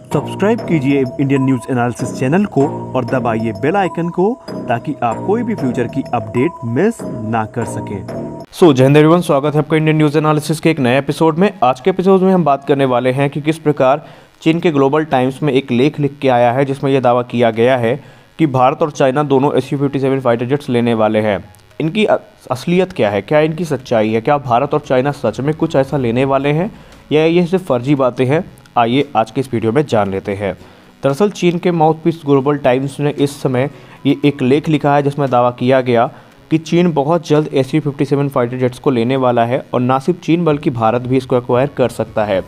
Subscribe कीजिए Indian news analysis channel को और दबाइए बेल आइकन को ताकि आप कोई भी फ्यूचर की अपडेट मिस ना कर सकें। जय हिंद एवरीवन, स्वागत है आपका इंडियन न्यूज एनालिसिस के एक नए एपिसोड में। आज के एपिसोड में हम बात करने वाले हैं कि किस प्रकार चीन के ग्लोबल टाइम्स में एक लेख लिख के आया है जिसमें यह दावा किया गया है कि भारत और चाइना दोनों Su-57 फाइटर जेट्स लेने वाले हैं। इनकी असलियत क्या है, क्या इनकी सच्चाई है, क्या भारत और चाइना सच में कुछ ऐसा लेने वाले हैं या ये सिर्फ फर्जी बातें हैं? आइए आज के इस वीडियो में जान लेते हैं। दरअसल चीन के माउथपीस ग्लोबल टाइम्स ने इस समय ये एक लेख लिखा है जिसमें दावा किया गया कि चीन बहुत जल्द Su-57 फाइटर जेट्स को लेने वाला है और ना सिर्फ चीन बल्कि भारत भी इसको एक्वायर कर सकता है,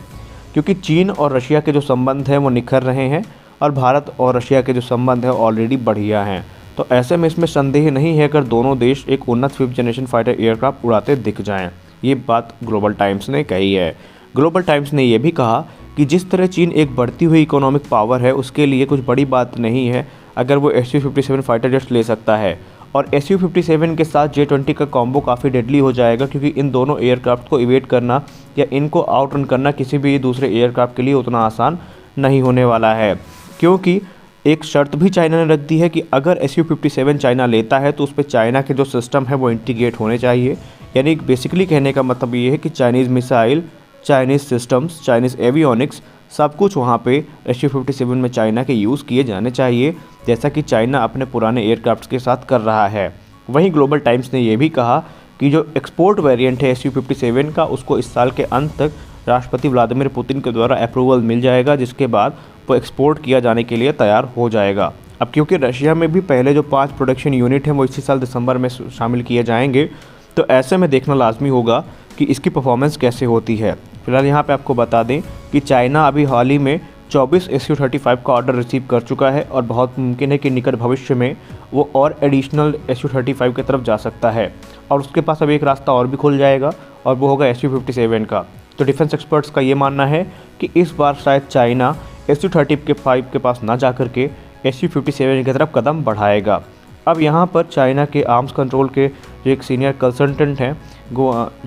क्योंकि चीन और रशिया के जो संबंध हैं वो निखर रहे हैं और भारत और रशिया के जो संबंध हैं ऑलरेडी बढ़िया हैं। तो ऐसे में इसमें संदेह नहीं है अगर दोनों देश एक उन्नत 5th जनरेशन फाइटर एयरक्राफ्ट उड़ाते दिख जाएं। ये बात ग्लोबल टाइम्स ने कही है। ग्लोबल टाइम्स ने यह भी कहा कि जिस तरह चीन एक बढ़ती हुई इकोनॉमिक पावर है, उसके लिए कुछ बड़ी बात नहीं है अगर वो Su-57 फाइटर जेट्स ले सकता है। और Su-57 के साथ J-20 का कॉम्बो काफ़ी डेडली हो जाएगा, क्योंकि इन दोनों एयरक्राफ्ट को इवेट करना या इनको आउट रन करना किसी भी दूसरे एयरक्राफ्ट के लिए उतना आसान नहीं होने वाला है। क्योंकि एक शर्त भी चाइना ने रख दी है कि अगर Su-57 चाइना लेता है तो उस पर चाइना के जो सिस्टम है वो इंटीग्रेट होने चाहिए। यानी बेसिकली कहने का मतलब ये है कि Chinese missile, Chinese systems, Chinese avionics सब कुछ वहाँ पे Su-57 में चाइना के यूज़ किए जाने चाहिए, जैसा कि चाइना अपने पुराने एयरक्राफ्ट्स के साथ कर रहा है। वहीं ग्लोबल टाइम्स ने यह भी कहा कि जो एक्सपोर्ट वेरिएंट है Su-57 का, उसको इस साल के अंत तक राष्ट्रपति व्लादिमीर पुतिन के द्वारा अप्रूवल मिल जाएगा, जिसके बाद वो एक्सपोर्ट किया जाने के लिए तैयार हो जाएगा। अब क्योंकि रशिया में भी पहले जो 5 प्रोडक्शन यूनिट हैं वो इसी साल दिसंबर में शामिल किए जाएंगे, तो ऐसे में देखना लाजमी होगा कि इसकी परफॉर्मेंस कैसे होती है। फिलहाल यहाँ पे आपको बता दें कि चाइना अभी हाल ही में 24 Su-35 का ऑर्डर रिसीव कर चुका है और बहुत मुमकिन है कि निकट भविष्य में वो और एडिशनल Su-35 की तरफ जा सकता है और उसके पास अभी एक रास्ता और भी खुल जाएगा और वो होगा Su-57 का। तो डिफेंस एक्सपर्ट्स का ये मानना है कि इस बार शायद चाइना Su-35 के पास ना जा कर के Su-57 की तरफ कदम बढ़ाएगा। अब यहाँ पर चाइना के आर्म्स कंट्रोल के जो एक सीनियर कंसल्टेंट हैं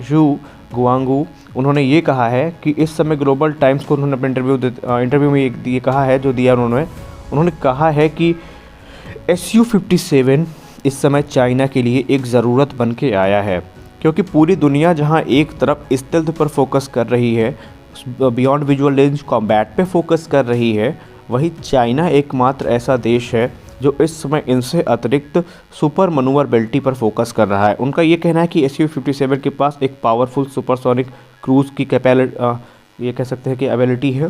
जू गुआंगू, उन्होंने ये कहा है कि इस समय ग्लोबल टाइम्स को उन्होंने अपने इंटरव्यू में ये कहा है, जो दिया उन्होंने कहा है कि Su-57 इस समय चाइना के लिए एक ज़रूरत बन के आया है, क्योंकि पूरी दुनिया जहां एक तरफ स्टेल्थ पर फोकस कर रही है, बियॉन्ड विजुअल रेंज कॉम्बैट पे फोकस कर रही है, वहीं चाइना एकमात्र ऐसा देश है जो इस समय इनसे अतिरिक्त सुपर मनूवरबिलिटी पर फोकस कर रहा है। उनका ये कहना है कि Su-57 के पास एक पावरफुल सुपरसोनिक क्रूज़ की ये कह सकते हैं कि एबिलिटी है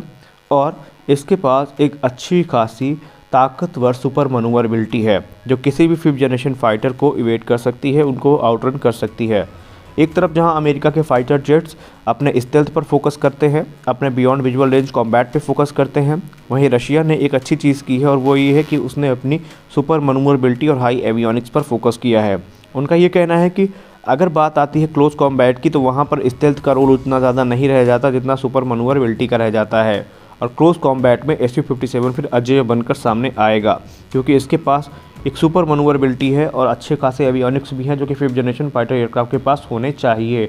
और इसके पास एक अच्छी खासी ताकतवर सुपर मनूवरबिलिटी है जो किसी भी 5th जनरेशन फाइटर को इवेट कर सकती है, उनको आउटरन कर सकती है। एक तरफ जहां अमेरिका के फाइटर जेट्स अपने स्टेल्थ पर फोकस करते हैं, अपने बियॉन्ड विजुअल रेंज कॉम्बैट पे फोकस करते हैं, वहीं रशिया ने एक अच्छी चीज़ की है और वो ये है कि उसने अपनी सुपर मनूवरबिलिटी और हाई एवियोनिक्स पर फोकस किया है। उनका ये कहना है कि अगर बात आती है क्लोज कॉम्बैट की, तो वहाँ पर स्टेल्थ का रोल उतना ज़्यादा नहीं रह जाता जितना सुपर मनूवरबिलिटी का रह जाता है, और क्लोज कॉम्बैट में Su-57 फिर अजेय बनकर सामने आएगा, क्योंकि इसके पास एक सुपर मनूवरबिलिटी है और अच्छे खासे एवियोनिक्स भी हैं जो कि 5th जनरेशन फाइटर एयरक्राफ्ट के पास होने चाहिए।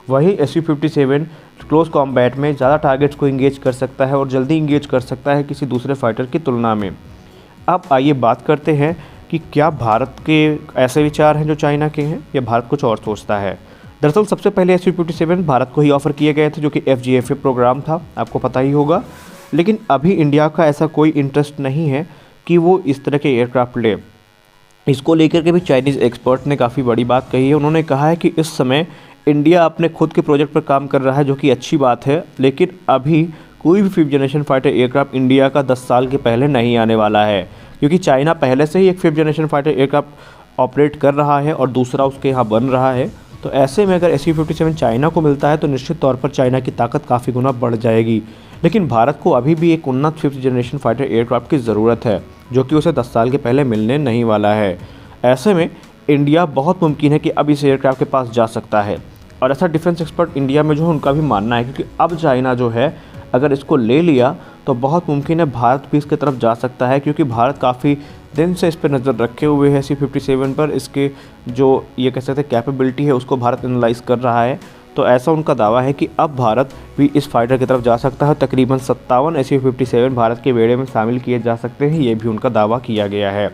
वही Su-57 क्लोज कॉम्बैट में ज़्यादा टारगेट्स को इंगेज कर सकता है और जल्दी इंगेज कर सकता है किसी दूसरे फाइटर की तुलना में। अब आइए बात करते हैं कि क्या भारत के ऐसे विचार हैं जो चाइना के हैं या भारत कुछ और सोचता है। दरअसल सबसे पहले Su-57 भारत को ही ऑफ़र किए गए थे, जो कि FGFA प्रोग्राम था, आपको पता ही होगा। लेकिन अभी इंडिया का ऐसा कोई इंटरेस्ट नहीं है कि वो इस तरह के एयरक्राफ्ट ले। इसको लेकर के भी चाइनीज़ एक्सपर्ट ने काफ़ी बड़ी बात कही है। उन्होंने कहा है कि इस समय इंडिया अपने खुद के प्रोजेक्ट पर काम कर रहा है, जो कि अच्छी बात है, लेकिन अभी कोई भी 5th generation fighter aircraft India का 10 साल के पहले नहीं आने वाला है, क्योंकि चाइना पहले से ही एक 5th generation fighter aircraft operate कर रहा है और दूसरा उसके यहाँ बन रहा है। तो ऐसे में अगर Su-57 चाइना को मिलता है तो निश्चित तौर पर चाइना की ताकत काफ़ी गुना बढ़ जाएगी। लेकिन भारत को अभी भी एक उन्नत 5th जनरेशन फाइटर एयरक्राफ्ट की ज़रूरत है, जो कि उसे 10 साल के पहले मिलने नहीं वाला है। ऐसे में इंडिया बहुत मुमकिन है कि अब इस एयरक्राफ्ट के पास जा सकता है, और ऐसा डिफेंस एक्सपर्ट इंडिया में जो है उनका भी मानना है, क्योंकि अब चाइना जो है अगर इसको ले लिया तो बहुत मुमकिन है भारत भी इसकी तरफ जा सकता है, क्योंकि भारत काफ़ी दिन से इस पर नज़र रखे हुए है Su-57 पर। इसके जो ये कह सकते हैं कैपेबिलिटी है उसको भारत एनालाइज कर रहा है। तो ऐसा उनका दावा है कि अब भारत भी इस फाइटर की तरफ जा सकता है। तकरीबन 57 SU-57 भारत के बेड़े में शामिल किए जा सकते हैं, ये भी उनका दावा किया गया है।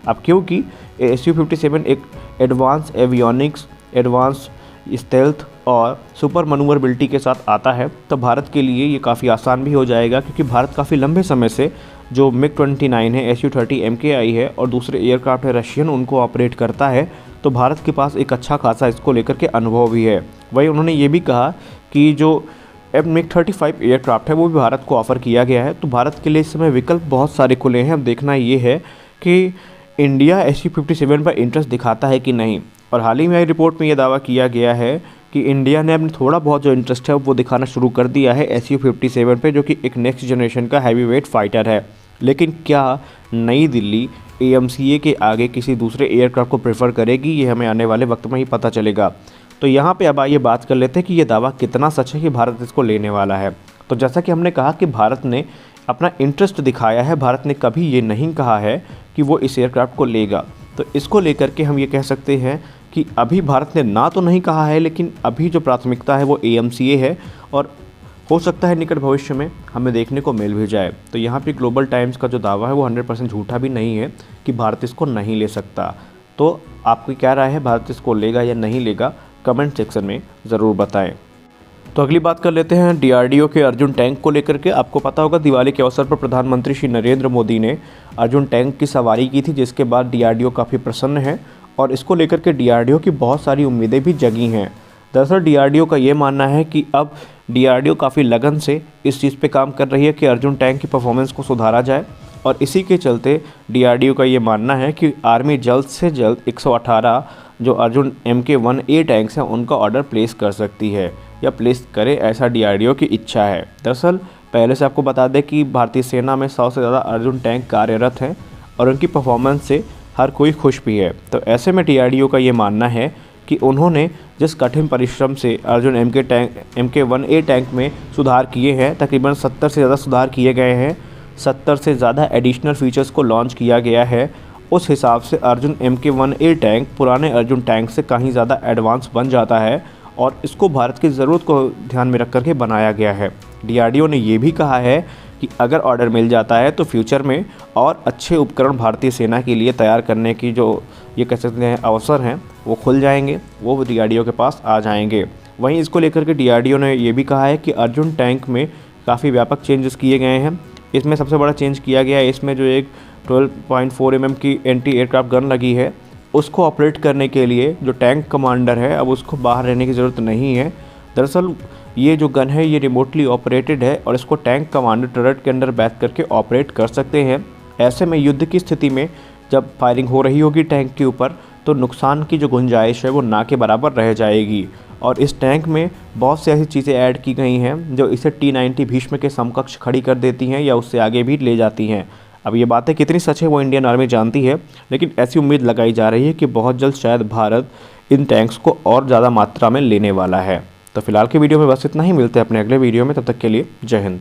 अब क्योंकि SU-57 एक एडवांस एवियोनिक्स, एडवांस स्टेल्थ और सुपर मनूवरबिलिटी के साथ आता है, तो भारत के लिए ये काफ़ी आसान भी हो जाएगा, क्योंकि भारत काफ़ी लंबे समय से जो MiG-29 है, SU-30 MKI है और दूसरे एयरक्राफ्ट है रशियन, उनको ऑपरेट करता है। तो भारत के पास एक अच्छा खासा इसको लेकर के अनुभव भी है। वहीं उन्होंने ये भी कहा कि जो MiG-35 एयरक्राफ्ट है वो भी भारत को ऑफ़र किया गया है। तो भारत के लिए इस समय विकल्प बहुत सारे खुले हैं। अब देखना ये है कि इंडिया SU-57 पर इंटरेस्ट दिखाता है कि नहीं। और हाल ही में आई रिपोर्ट में ये दावा किया गया है कि इंडिया ने अपने थोड़ा बहुत जो इंटरेस्ट है वो दिखाना शुरू कर दिया है SU-57 पे, जो कि एक नेक्स्ट जनरेशन का हैवी वेट फाइटर है। लेकिन क्या नई दिल्ली AMCA के आगे किसी दूसरे एयरक्राफ्ट को प्रेफर करेगी, ये हमें आने वाले वक्त में ही पता चलेगा। तो यहाँ पे अब आइए बात कर लेते हैं कि ये दावा कितना सच है कि भारत इसको लेने वाला है। तो जैसा कि हमने कहा कि भारत ने अपना इंटरेस्ट दिखाया है, भारत ने कभी ये नहीं कहा है कि वो इस एयरक्राफ्ट को लेगा। तो इसको लेकर के हम ये कह सकते हैं कि अभी भारत ने ना तो नहीं कहा है, लेकिन अभी जो प्राथमिकता है वो AMCA है, और हो सकता है निकट भविष्य में हमें देखने को मिल भी जाए। तो यहाँ पे ग्लोबल टाइम्स का जो दावा है वो 100% झूठा भी नहीं है कि भारत इसको नहीं ले सकता। तो आपकी क्या राय है, भारत इसको लेगा या नहीं लेगा, कमेंट सेक्शन में ज़रूर बताएं। तो अगली बात कर लेते हैं DRDO के अर्जुन टैंक को लेकर के। आपको पता होगा दिवाली के अवसर पर प्रधानमंत्री श्री नरेंद्र मोदी ने अर्जुन टैंक की सवारी की थी, जिसके बाद DRDO काफ़ी प्रसन्न है और इसको लेकर के DRDO की बहुत सारी उम्मीदें भी जगी हैं। दरअसल DRDO का ये मानना है कि अब DRDO काफ़ी लगन से इस चीज़ पे काम कर रही है कि अर्जुन टैंक की परफॉर्मेंस को सुधारा जाए, और इसी के चलते DRDO का ये मानना है कि आर्मी जल्द से जल्द 118 जो अर्जुन MK-1A टैंक्स हैं उनका ऑर्डर प्लेस कर सकती है या प्लेस करे, ऐसा DRDO की इच्छा है। दरअसल पहले से आपको बता दें कि भारतीय सेना में 100 से ज़्यादा अर्जुन टैंक कार्यरत हैं और उनकी परफॉर्मेंस से हर कोई खुश भी है। तो ऐसे में DRDO का ये मानना है कि उन्होंने जिस कठिन परिश्रम से अर्जुन MK-1A टैंक में सुधार किए हैं, तकरीबन 70 से ज़्यादा सुधार किए गए हैं, 70 से ज़्यादा एडिशनल फीचर्स को लॉन्च किया गया है, उस हिसाब से अर्जुन MK-1A टैंक पुराने अर्जुन टैंक से कहीं ज़्यादा एडवांस बन जाता है और इसको भारत की ज़रूरत को ध्यान में रख कर के बनाया गया है। DRDO ने ये भी कहा है कि अगर ऑर्डर मिल जाता है तो फ्यूचर में और अच्छे उपकरण भारतीय सेना के लिए तैयार करने की जो ये कह सकते हैं अवसर हैं वो खुल जाएंगे, वो DRDO के पास आ जाएंगे। वहीं इसको लेकर के DRDO ने ये भी कहा है कि अर्जुन टैंक में काफ़ी व्यापक चेंजेस किए गए हैं। इसमें सबसे बड़ा चेंज किया गया है, इसमें जो एक 12.4 mm की एंटी एयरक्राफ्ट गन लगी है, उसको ऑपरेट करने के लिए जो टैंक कमांडर है अब उसको बाहर रहने की ज़रूरत नहीं है। दरअसल ये जो गन है ये रिमोटली ऑपरेटेड है और इसको टैंक कमांडर टर्रेट के अंदर बैठ करके ऑपरेट कर सकते हैं। ऐसे में युद्ध की स्थिति में जब फायरिंग हो रही होगी टैंक के ऊपर तो नुकसान की जो गुंजाइश है वो ना के बराबर रह जाएगी। और इस टैंक में बहुत सी ऐसी चीज़ें ऐड की गई हैं जो इसे T-90 भीष्म के समकक्ष खड़ी कर देती हैं या उससे आगे भी ले जाती हैं। अब ये बातें कितनी सच है वो इंडियन आर्मी जानती है, लेकिन ऐसी उम्मीद लगाई जा रही है कि बहुत जल्द शायद भारत इन टैंक्स को और ज़्यादा मात्रा में लेने वाला है। तो फिलहाल के वीडियो में बस इतना ही, मिलते हैं अपने अगले वीडियो में, तब तक के लिए जय हिंद।